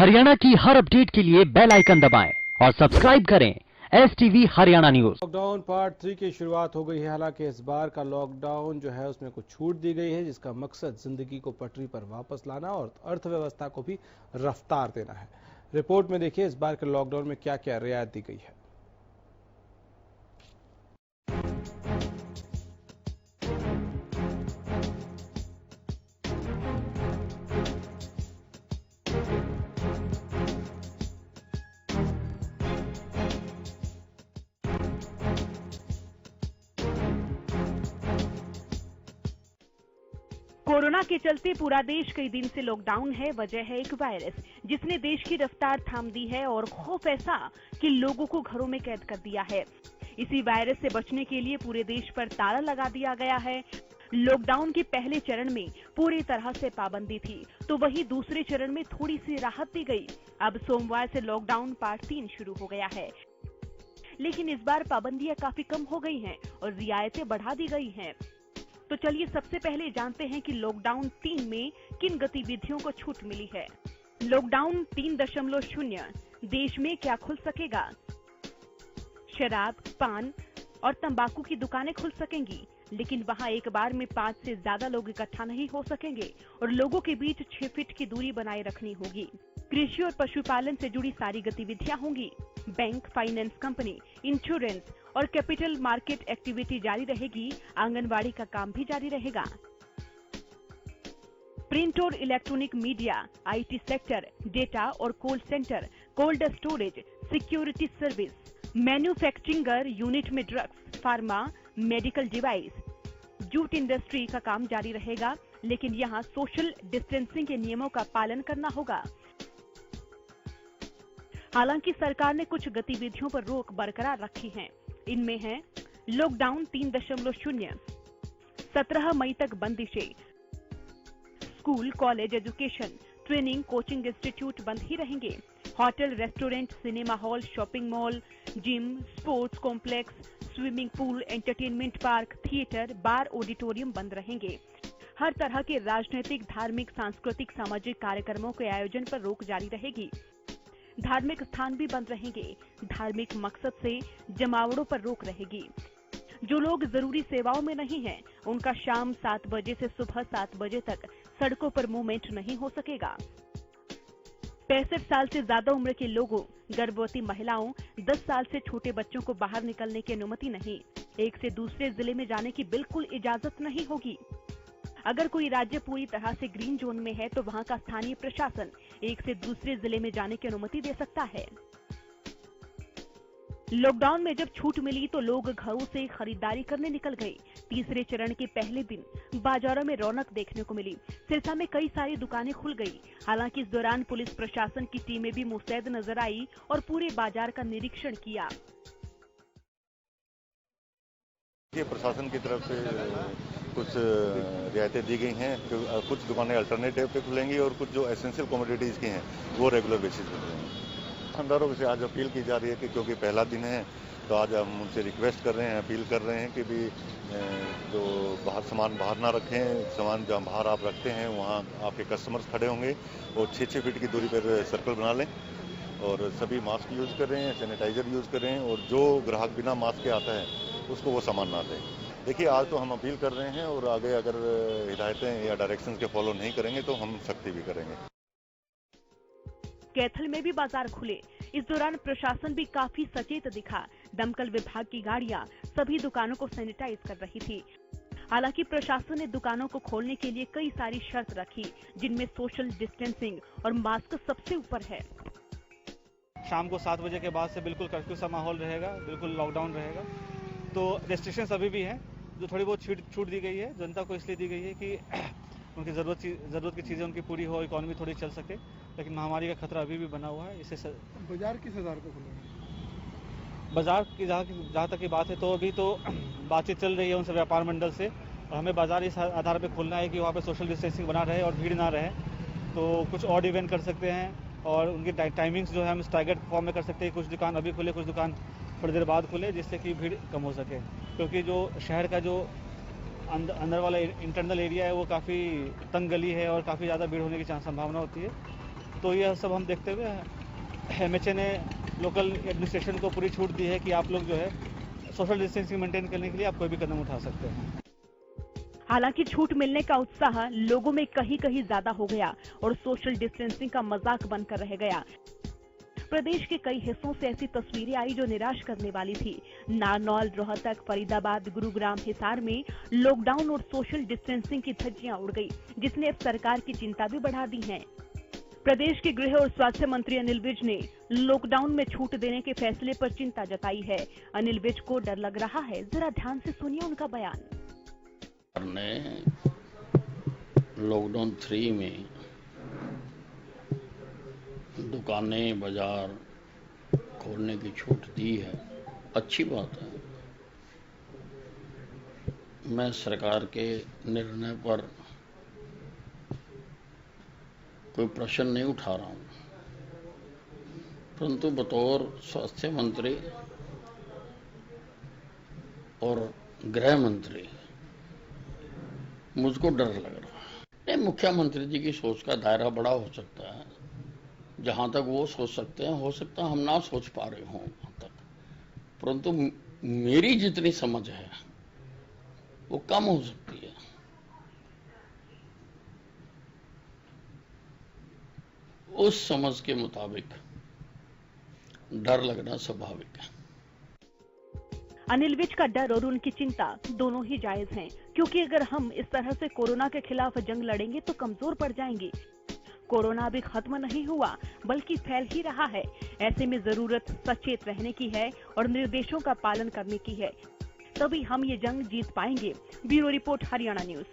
हरियाणा की हर अपडेट के लिए बेल आइकन दबाएं और सब्सक्राइब करें STV Haryana news. Lockdown part 3 की शुरुआत हो गई है। हालांकि इस बार का लॉकडाउन जो है उसमें कुछ छूट दी गई है, जिसका मकसद जिंदगी को पटरी पर वापस लाना और अर्थव्यवस्था को भी रफ्तार देना है। रिपोर्ट में देखिए इस बार के लॉकडाउन में क्या क्या रियायत दी गई है। कोरोना के चलते पूरा देश कई दिन से लॉकडाउन है। वजह है एक वायरस जिसने देश की रफ्तार थाम दी है और खौफ ऐसा कि लोगों को घरों में कैद कर दिया है। इसी वायरस से बचने के लिए पूरे देश पर ताला लगा दिया गया है। लॉकडाउन के पहले चरण में पूरी तरह से पाबंदी थी, तो वहीं दूसरे चरण में थोड़ी सी राहत दी गई। अब सोमवार से लॉकडाउन पार्ट 3 शुरू हो गया है, लेकिन इस बार पाबंदियां काफी कम हो गई हैं और रियायतें बढ़ा दी गई हैं। तो चलिए सबसे पहले जानते हैं कि लॉकडाउन 3 में किन गतिविधियों को छूट मिली है। लॉकडाउन 3.0 देश में क्या खुल सकेगा? शराब, पान और तंबाकू की दुकानें खुल सकेंगी, लेकिन वहां एक बार में 5 से ज्यादा लोग इकट्ठा नहीं हो सकेंगे और लोगों के बीच 6 फीट की दूरी बनाए रखनी होगी। कृषि और पशुपालन से जुड़ी सारी गतिविधियां होंगी। बैंक, फाइनेंस कंपनी, इंश्योरेंस और कैपिटल मार्केट एक्टिविटी जारी रहेगी। आंगनवाड़ी का काम भी जारी रहेगा। प्रिंट और electronic media, IT sector, data और call centre, cold storage, security service, manufacturing unit में drugs, pharma, medical device, jute industry का काम जारी रहेगा, लेकिन यहाँ सोशल डिस्टेंसिंग के नियमों का पालन करना होगा। हालांकि सरकार ने कुछ गतिविधियों पर रोक बरकरार रखी है। इनमें है लॉकडाउन 3.0 17 मई तक बंदिशें। School, college, education, training, coaching institute बंद ही रहेंगे। Hotel, restaurant, cinema hall, shopping mall, gym, sports complex, swimming pool, entertainment park, theatre, bar, auditorium बंद रहेंगे। हर तरह के राजनीतिक, धार्मिक, सांस्कृतिक, सामाजिक कार्यक्रमों के आयोजन पर रोक जारी रहेगी। धार्मिक स्थान भी बंद रहेंगे। धार्मिक मकसद से जमावड़ों पर रोक रहेगी। जो लोग जरूरी सेवाओं में नहीं हैं, उनका शाम 7 बजे से सुबह 7 बजे तक सड़कों पर मूवमेंट नहीं हो सकेगा। 65 साल से ज्यादा उम्र के लोगों, गर्भवती महिलाओं, 10 साल से छोटे बच्चों को बाहर निकलने की अनुमति नहीं। एक से दूसरे जिले में जाने की बिल्कुल इजाजत नहीं होगी। अगर कोई राज्य पूरी तरह से ग्रीन जोन में है, तो वहां का स्थानीय प्रशासन एक से दूसरे जिले में जाने की अनुमति दे सकता है। लॉकडाउन में जब छूट मिली तो लोग घरों से खरीदारी करने निकल गए। तीसरे चरण के पहले दिन बाजारों में रौनक देखने को मिली। सिरसा में कई सारी दुकानें खुल गई। हालांकि इस दौरान पुलिस प्रशासन की टीमें भी मुस्तैद नजर आई और पूरे बाजार का निरीक्षण किया। प्रशासन की तरफ से कुछ रियायतें दी गई हैं। कुछ दुकानें अल्टरनेटिव पे खुलेंगी और कुछ जो एसेंशियल कमोडिटीज़ की हैं वो रेगुलर बेसिस पे खुलेंगी। दुकानदारों से आज अपील की जा रही है कि क्योंकि पहला दिन है, तो आज हम उनसे रिक्वेस्ट कर रहे हैं, अपील कर रहे हैं कि भी जो सामान बाहर ना रखें। सामान जहाँ बाहर आप रखते हैं वहाँ आपके कस्टमर्स खड़े होंगे और 6-6 फीट की दूरी पर सर्कल बना लें और सभी मास्क यूज़ कर रहे हैं, सैनिटाइजर यूज़ कर रहे हैं और जो ग्राहक बिना मास्क के आता है उसको वो सामान ना दें। देखिए, आज तो हम अपील कर रहे हैं और आगे अगर हिदायतें या डायरेक्शंस के फॉलो नहीं करेंगे तो हम सख्ती भी करेंगे। कैथल में भी बाजार खुले। इस दौरान प्रशासन भी काफी सचेत दिखा। दमकल विभाग की गाड़ियां सभी दुकानों को सैनिटाइज कर रही थी। हालांकि प्रशासन ने दुकानों को खोलने के लिए कई सारी शर्त रखी, जिनमें सोशल डिस्टेंसिंग और मास्क सबसे ऊपर है। शाम को 7 बजे के बाद से बिल्कुल कर्फ्यू सा माहौल रहेगा, बिल्कुल लॉकडाउन रहेगा। तो रेस्ट्रिक्शंस अभी भी हैं। जो थोड़ी बहुत छूट दी गई है जनता को, इसलिए दी गई है कि उनकी ज़रूरत की चीज़ें उनकी पूरी हो, इकॉनमी थोड़ी चल सके। लेकिन महामारी का खतरा अभी भी बना हुआ है। इससे बाजार किस आधार पर खुलेगा? बाजार की जहाँ तक की बात है, तो अभी तो बातचीत चल रही है उनसे, व्यापार मंडल से। और हमें बाजार इस आधार पर खोलना है कि वहाँ पर सोशल डिस्टेंसिंग बना रहे और भीड़ ना रहे। तो कुछ ऑड इवेंट कर सकते हैं और उनकी टाइमिंग्स जो है हम स्टैगर्ड फॉर्म में कर सकते हैं। कुछ दुकान अभी खुले, कुछ दुकान थोड़ी देर बाद खुले, जिससे कि भीड़ कम हो सके। क्योंकि जो शहर का जो अंदर वाला इंटरनल एरिया है वो काफ़ी तंग गली है और काफ़ी ज़्यादा भीड़ होने की संभावना होती है। तो यह सब हम देखते हुए MHA ने लोकल एडमिनिस्ट्रेशन को पूरी छूट दी है कि आप लोग जो है सोशल डिस्टेंसिंग मेंटेन करने के लिए आप कोई भी कदम उठा सकते हैं। हालांकि छूट मिलने का उत्साह लोगों में कहीं कहीं ज्यादा हो गया और सोशल डिस्टेंसिंग का मजाक बनकर रह गया। प्रदेश के कई हिस्सों से ऐसी तस्वीरें आई जो निराश करने वाली थी। नारनौल, रोहतक, फरीदाबाद, गुरुग्राम, हिसार में लॉकडाउन और सोशल डिस्टेंसिंग की धज्जियां उड़ गई, जिसने अब सरकार की चिंता भी बढ़ा दी है। प्रदेश के गृह और स्वास्थ्य मंत्री अनिल विज ने लॉकडाउन में छूट देने के फैसले पर चिंता जताई है। अनिल विज को डर लग रहा है, जरा ध्यान से सुनिए उनका बयान। ने लॉकडाउन 3 में दुकानें, बाजार खोलने की छूट दी है, अच्छी बात है। मैं सरकार के निर्णय पर कोई प्रश्न नहीं उठा रहा हूं, परंतु बतौर स्वास्थ्य मंत्री और गृह मंत्री मुझको डर लग रहा है। मुख्यमंत्री जी की सोच का दायरा बड़ा हो सकता है, जहां तक वो सोच सकते हैं, हो सकता है हम ना सोच पा रहे हों वहां तक, परंतु मेरी जितनी समझ है वो कम हो सकती है। उस समझ के मुताबिक डर लगना स्वाभाविक है। अनिल विज का डर और उनकी चिंता दोनों ही जायज हैं, क्योंकि अगर हम इस तरह से कोरोना के खिलाफ जंग लड़ेंगे तो कमजोर पड़ जाएंगे। कोरोना अभी खत्म नहीं हुआ, बल्कि फैल ही रहा है। ऐसे में जरूरत सचेत रहने की है और निर्देशों का पालन करने की है, तभी हम ये जंग जीत पाएंगे। Bureau report, Haryana news.